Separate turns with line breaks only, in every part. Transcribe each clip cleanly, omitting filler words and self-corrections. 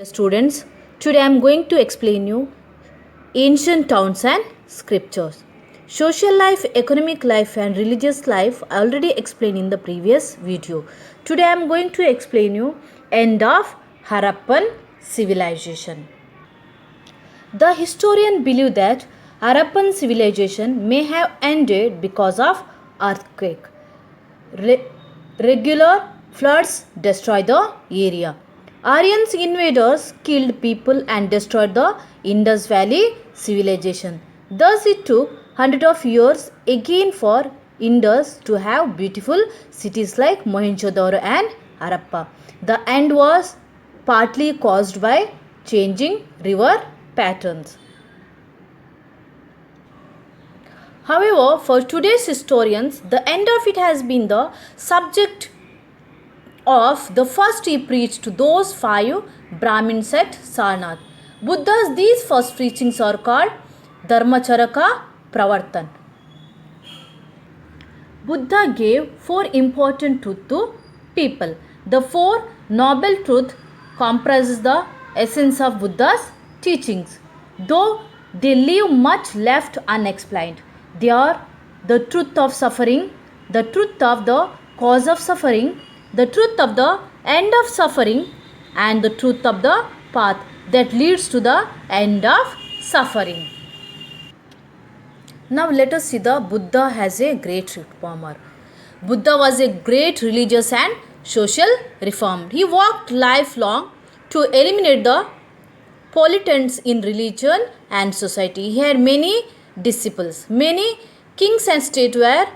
Students, today I am going to explain you ancient towns and scriptures. Social life, economic life and religious life I already explained in the previous video. Today I am going to explain you end of Harappan civilization. The historian believe that Harappan civilization may have ended because of earthquake. Regular floods destroyed the area. Aryan invaders killed people and destroyed the Indus Valley civilization. Thus it took hundreds of years again for Indus to have beautiful cities like Mohenjo-daro and Harappa. The end was partly caused by changing river patterns. However, for today's historians, the end of it has been the subject of the first he preached to those 5 Brahmins at Sarnath. Buddha's these first preachings are called Dharmacharaka Pravartan. Buddha gave 4 important truths to people. The 4 noble truths comprises the essence of Buddha's teachings. Though they leave much left unexplained. They are the truth of suffering, the truth of the cause of suffering, the truth of the end of suffering and the truth of the path that leads to the end of suffering. Now let us see the Buddha as a great reformer. Buddha was a great religious and social reformer. He worked lifelong to eliminate the pollutants in religion and society. He had many disciples. Many kings and states were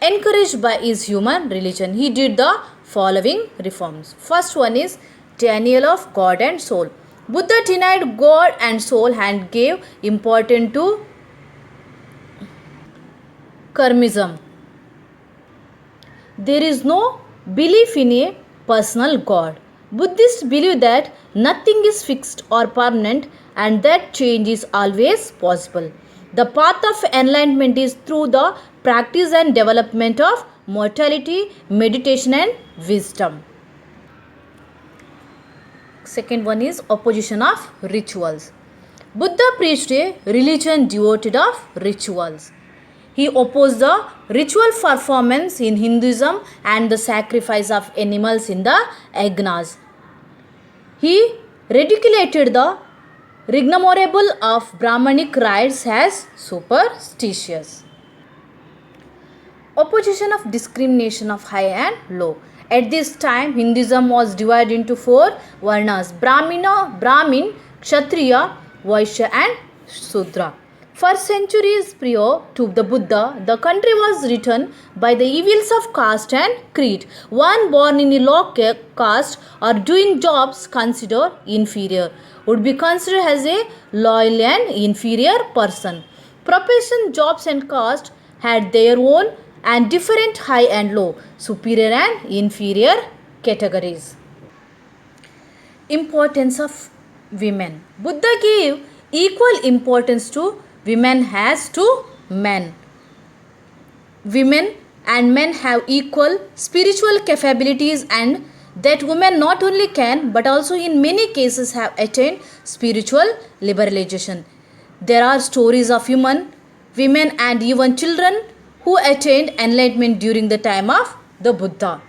encouraged by his human religion. He did the following reforms. First one is denial of God and soul. Buddha denied God and soul and gave importance to karmism. There is no belief in a personal God. Buddhists believe that nothing is fixed or permanent and that change is always possible. The path of enlightenment is through the practice and development of mortality, meditation and wisdom. Second one is opposition of rituals. Buddha preached a religion devoted of rituals. He opposed the ritual performance in Hinduism and the sacrifice of animals in the yagnas. He ridiculated the rigmarole of Brahmanic rites as superstitious. Opposition of discrimination of high and low. At this time, Hinduism was divided into 4 varnas: Brahmin, Kshatriya, Vaishya and Shudra. For centuries prior to the Buddha, the country was written by the evils of caste and creed. One born in a low caste or doing jobs considered inferior would be considered as a loyal and inferior person. Profession, jobs and caste had their own and different high and low, superior and inferior categories. Importance of women. Buddha gave equal importance to women as to men. Women and men have equal spiritual capabilities and that women not only can but also in many cases have attained spiritual liberalization. There are stories of women and even children who attained enlightenment during the time of the Buddha.